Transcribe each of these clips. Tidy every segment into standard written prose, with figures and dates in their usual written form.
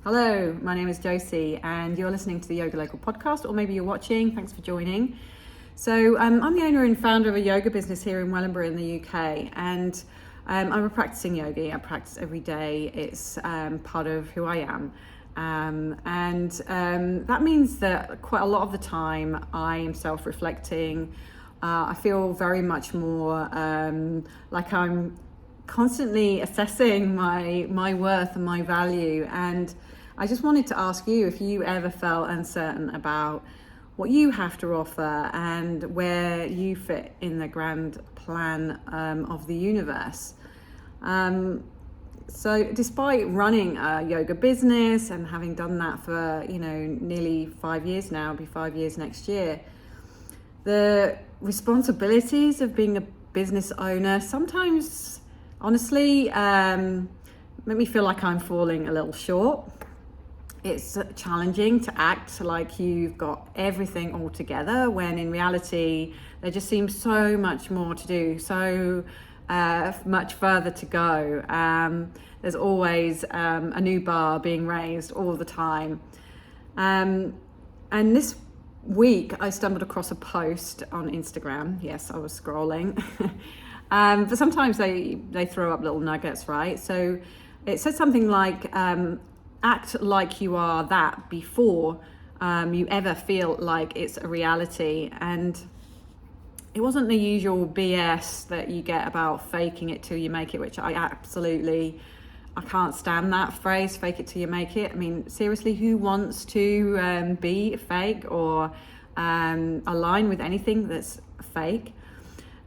Hello, my name is Josie and you're listening to the Yoga Local podcast, or maybe you're watching. Thanks for joining. So I'm the owner and founder of a yoga business here in Wellingborough in the UK, and I'm a practicing yogi. I practice every day. It's part of who I am. That means that quite a lot of the time I am self-reflecting. I feel very much more like I'm constantly assessing my worth and my value. And I just wanted to ask you if you ever felt uncertain about what you have to offer and where you fit in the grand plan of the universe. So despite running a yoga business and having done that for, nearly 5 years now, it'll be 5 years next year, the responsibilities of being a business owner sometimes, honestly, make me feel like I'm falling a little short. It's challenging to act like you've got everything all together when in reality there just seems so much more to do, so much further to go. There's always a new bar being raised all the time. And this week I stumbled across a post on Instagram. Yes, I was scrolling. But sometimes they throw up little nuggets, right? So it said something like, act like you are that before you ever feel like it's a reality. And it wasn't the usual BS that you get about faking it till you make it, which I can't stand that phrase, fake it till you make it. I mean, seriously, who wants to be fake or align with anything that's fake?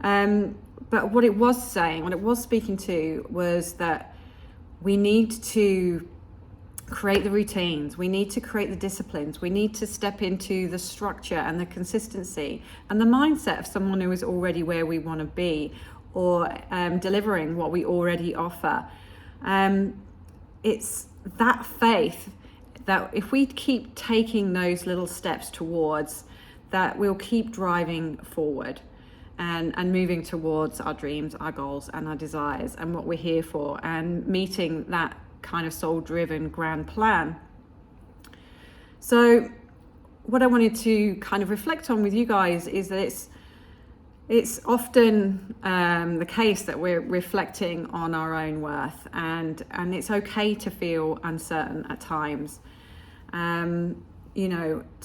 But what it was speaking to was that we need to create the routines, we need to create the disciplines, we need to step into the structure and the consistency and the mindset of someone who is already where we want to be, or delivering what we already offer. It's that faith that if we keep taking those little steps towards, that we'll keep driving forward and moving towards our dreams, our goals and our desires and what we're here for, and meeting that kind of soul-driven grand plan. So what I wanted to kind of reflect on with you guys is that it's often the case that we're reflecting on our own worth, and it's okay to feel uncertain at times. To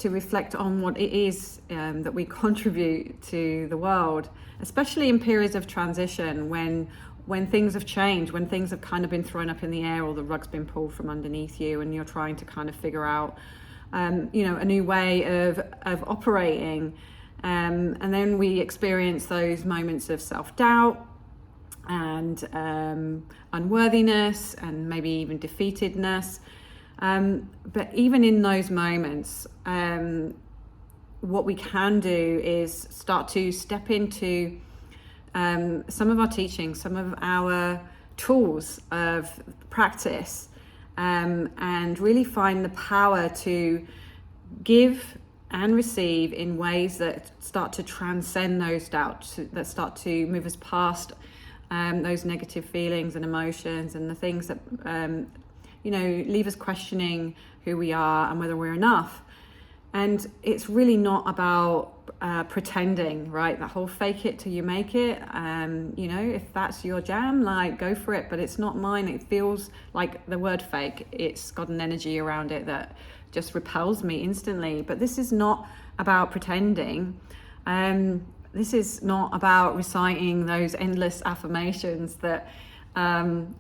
reflect on what it is that we contribute to the world, especially in periods of transition when things have changed, when things have kind of been thrown up in the air or the rug's been pulled from underneath you and you're trying to kind of figure out, a new way of operating. And then we experience those moments of self-doubt and unworthiness and maybe even defeatedness. But even in those moments, what we can do is start to step into some of our teaching, some of our tools of practice, and really find the power to give and receive in ways that start to transcend those doubts, that start to move us past those negative feelings and emotions and the things that leave us questioning who we are and whether we're enough. And it's really not about pretending, right? That whole fake it till you make it. If that's your jam, like, go for it. But it's not mine. It feels like the word fake. It's got an energy around it that just repels me instantly. But this is not about pretending. This is not about reciting those endless affirmations that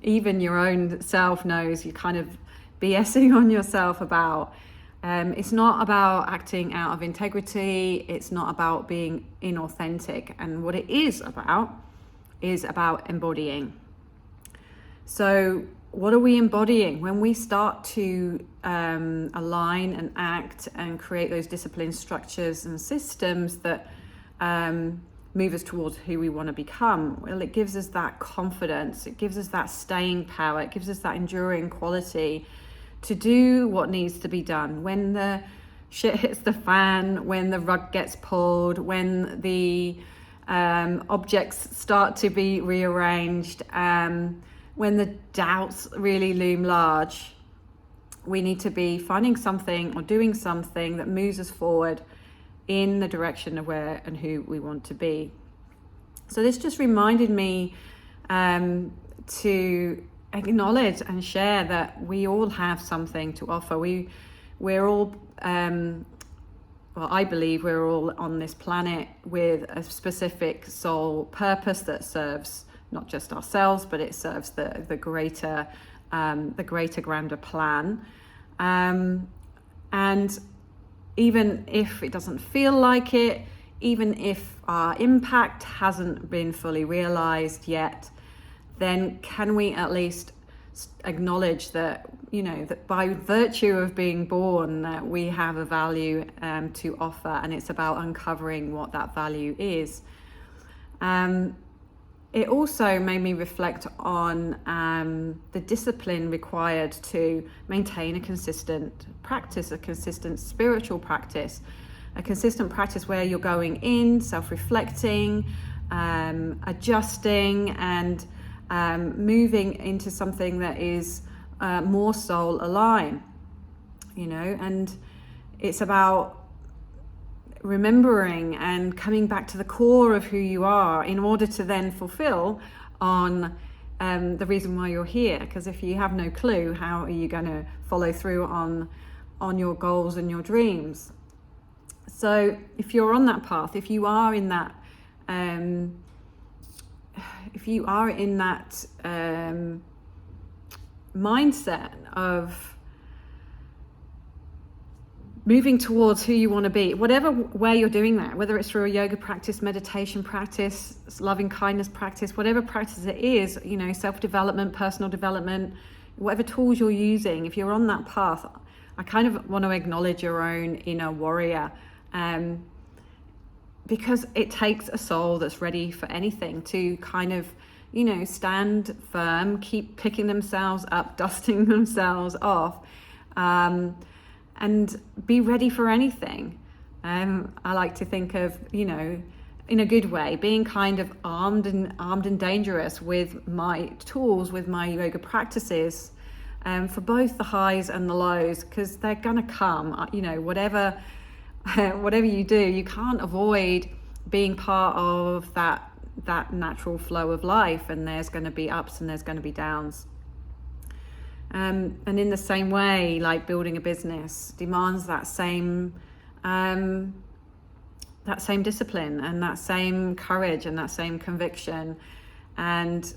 even your own self knows you're kind of BSing on yourself about. It's not about acting out of integrity. It's not about being inauthentic. And what it is about embodying. So what are we embodying? When we start to align and act and create those discipline structures and systems that move us towards who we want to become, well, it gives us that confidence, it gives us that staying power, it gives us that enduring quality to do what needs to be done when the shit hits the fan, when the rug gets pulled, when the objects start to be rearranged, when the doubts really loom large. we need to be finding something or doing something that moves us forward in the direction of where and who we want to be. So this just reminded me to acknowledge and share that we all have something to offer. We're all, well, I believe we're all on this planet with a specific soul purpose that serves not just ourselves, but it serves the greater, grander plan. And even if it doesn't feel like it, even if our impact hasn't been fully realized yet, then can we at least acknowledge that, that by virtue of being born, that we have a value to offer, and it's about uncovering what that value is. It also made me reflect on the discipline required to maintain a consistent practice, a consistent spiritual practice, a consistent practice where you're going in, self-reflecting, adjusting, and moving into something that is more soul aligned, and it's about remembering and coming back to the core of who you are in order to then fulfill on the reason why you're here. Because if you have no clue, how are you going to follow through on your goals and your dreams? So if you're on that path, if you are in that mindset of moving towards who you want to be, whatever way you're doing that, whether it's through a yoga practice, meditation practice, loving kindness practice, whatever practice it is, self-development, personal development, whatever tools you're using, if you're on that path, I kind of want to acknowledge your own inner warrior, because it takes a soul that's ready for anything to kind of, stand firm, keep picking themselves up, dusting themselves off, and be ready for anything. I like to think of, in a good way, being kind of armed and dangerous with my tools, with my yoga practices, for both the highs and the lows, because they're gonna come. Whatever you do, you can't avoid being part of that natural flow of life, and there's going to be ups and there's going to be downs. And in the same way, like building a business demands that same discipline and that same courage and that same conviction. And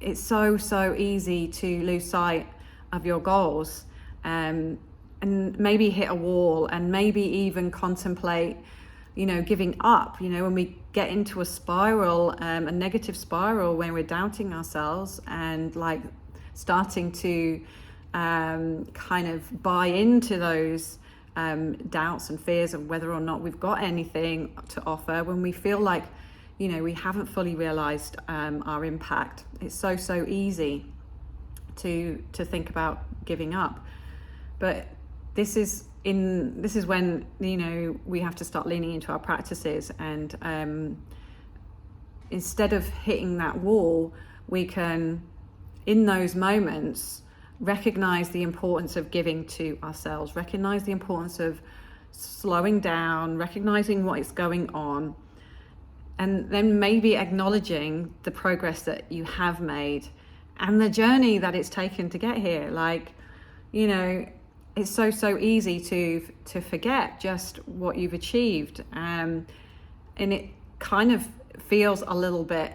it's so easy to lose sight of your goals, and maybe hit a wall, and maybe even contemplate, giving up. When we get into a spiral, a negative spiral, when we're doubting ourselves and like starting to kind of buy into those doubts and fears of whether or not we've got anything to offer, when we feel like, we haven't fully realized our impact, it's so easy to think about giving up. But this is when we have to start leaning into our practices, and instead of hitting that wall, we can, in those moments, recognize the importance of giving to ourselves, recognize the importance of slowing down, recognizing what is going on, and then maybe acknowledging the progress that you have made and the journey that it's taken to get here. Like, it's so easy to forget just what you've achieved, and it kind of feels a little bit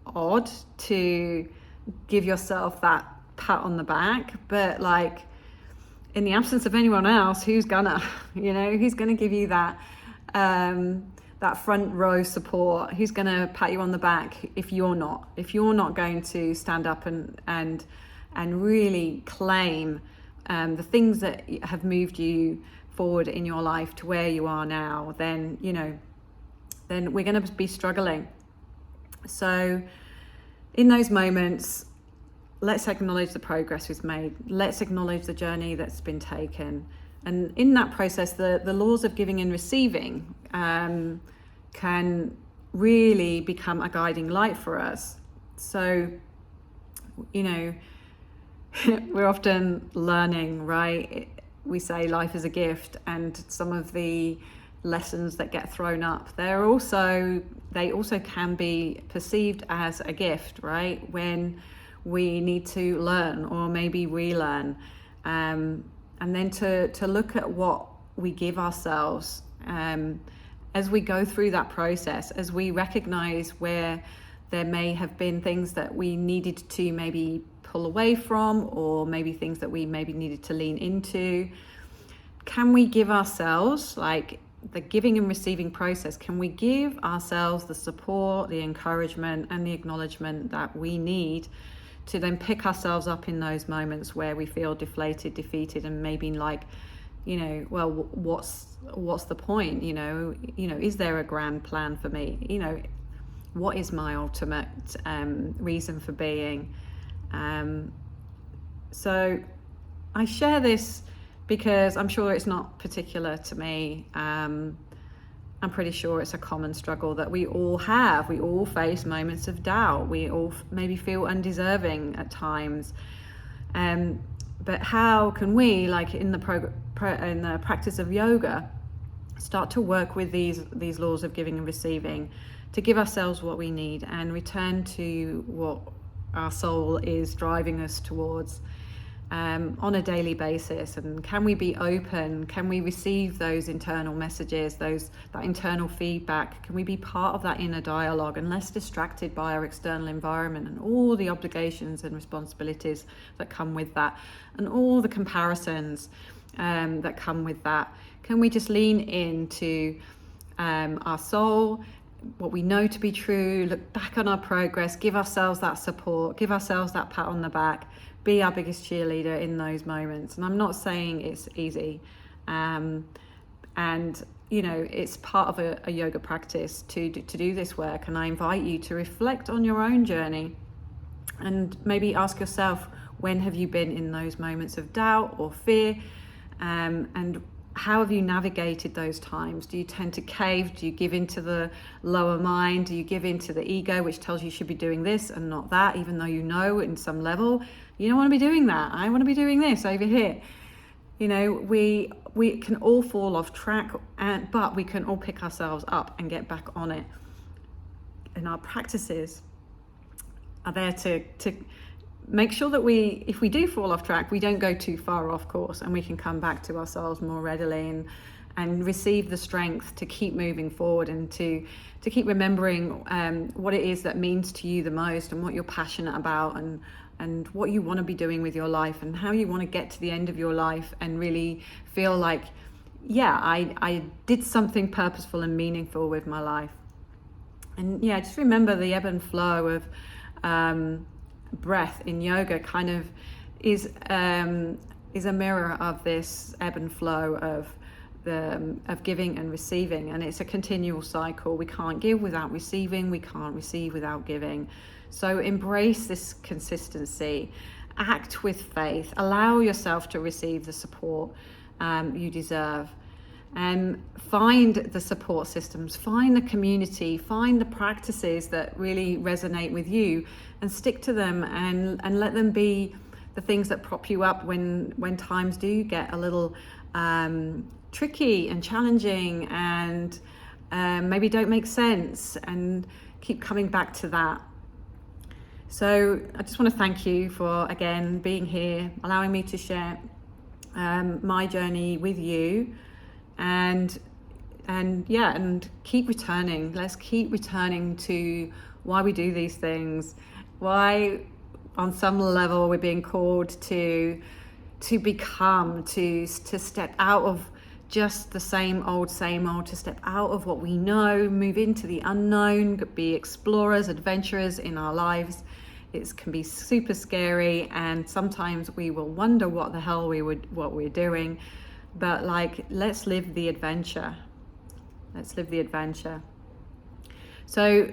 odd to give yourself that pat on the back, but like, in the absence of anyone else, who's gonna give you that front row support? Who's gonna pat you on the back if you're not going to stand up and really claim the things that have moved you forward in your life to where you are now? Then we're going to be struggling. So in those moments, let's acknowledge the progress we've made. Let's acknowledge the journey that's been taken. And in that process, the laws of giving and receiving can really become a guiding light for us. So, we're often learning, right? We say life is a gift, and some of the lessons that get thrown up, they also can be perceived as a gift, right? When we need to learn or maybe relearn, and then to look at what we give ourselves as we go through that process, as we recognize where there may have been things that we needed to maybe pull away from, or maybe things that we maybe needed to lean into. Can we give ourselves, like the giving and receiving process, can we give ourselves the support, the encouragement, and the acknowledgement that we need to then pick ourselves up in those moments where we feel deflated, defeated, and maybe like, well, what's the point? Is there a grand plan for me? What is my ultimate reason for being? So I share this because I'm sure it's not particular to me. I'm pretty sure it's a common struggle that we all have. We all face moments of doubt. We all maybe feel undeserving at times. But how can we, like in the practice of yoga, start to work with these laws of giving and receiving, to give ourselves what we need and return to what our soul is driving us towards on a daily basis? And can we be open? Can we receive those internal messages, that internal feedback? Can we be part of that inner dialogue and less distracted by our external environment and all the obligations and responsibilities that come with that, and all the comparisons that come with that? Can we just lean into our soul, what we know to be true, look back on our progress, give ourselves that support, give ourselves that pat on the back, be our biggest cheerleader in those moments? And I'm not saying it's easy, and it's part of a yoga practice to do this work. And I invite you to reflect on your own journey and maybe ask yourself, when have you been in those moments of doubt or fear, and how have you navigated those times? Do you tend to cave? Do you give into the lower mind? Do you give into the ego, which tells you should be doing this and not that, even though in some level you don't want to be doing that? I want to be doing this over here. We can all fall off track, but we can all pick ourselves up and get back on it. And our practices are there to make sure that if we do fall off track, we don't go too far off course, and we can come back to ourselves more readily and receive the strength to keep moving forward, and to keep remembering what it is that means to you the most, and what you're passionate about, and what you want to be doing with your life, and how you want to get to the end of your life and really feel like, yeah, I did something purposeful and meaningful with my life. And yeah, just remember the ebb and flow of breath in yoga kind of is a mirror of this ebb and flow of giving and receiving, and it's a continual cycle. We can't give without receiving, we can't receive without giving. So embrace this consistency, act with faith, allow yourself to receive the support you deserve, and find the support systems, find the community, find the practices that really resonate with you, and stick to them, and let them be the things that prop you up when times do get a little tricky and challenging, and maybe don't make sense, and keep coming back to that. So I just want to thank you for, again, being here, allowing me to share my journey with you, and keep returning. Let's keep returning to why we do these things, why on some level we're being called to become, to step out of just the same old, to step out of what we know, move into the unknown, be explorers, adventurers in our lives. It can be super scary, and sometimes we will wonder what the hell what we're doing. But let's live the adventure. Let's live the adventure. So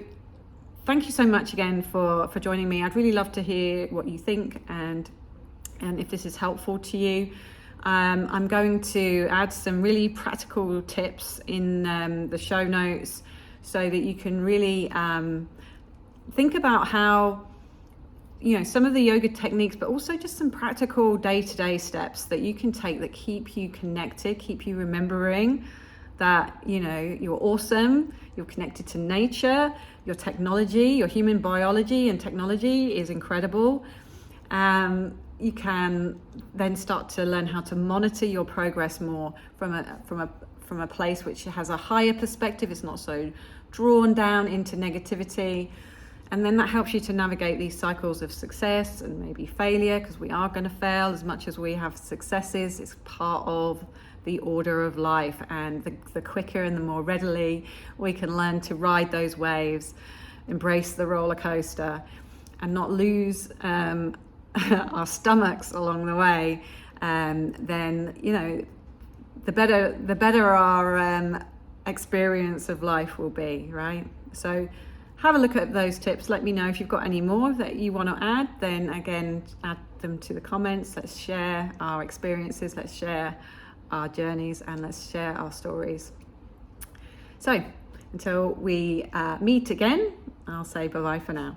thank you so much again for joining me. I'd really love to hear what you think, and if this is helpful to you. I'm going to add some really practical tips in the show notes, so that you can really think about how some of the yoga techniques, but also just some practical day-to-day steps that you can take that keep you connected, keep you remembering that, you're awesome, you're connected to nature, your technology, your human biology and technology is incredible. You can then start to learn how to monitor your progress more from a place which has a higher perspective. It's not so drawn down into negativity. And then that helps you to navigate these cycles of success and maybe failure, because we are going to fail as much as we have successes. It's part of the order of life, and the quicker and the more readily we can learn to ride those waves, embrace the roller coaster, and not lose our stomachs along the way, then the better our experience of life will be, right? So have a look at those tips. Let me know if you've got any more that you want to add. Then again, add them to the comments. Let's share our experiences, let's share our journeys, and let's share our stories. So until we meet again, I'll say bye-bye for now.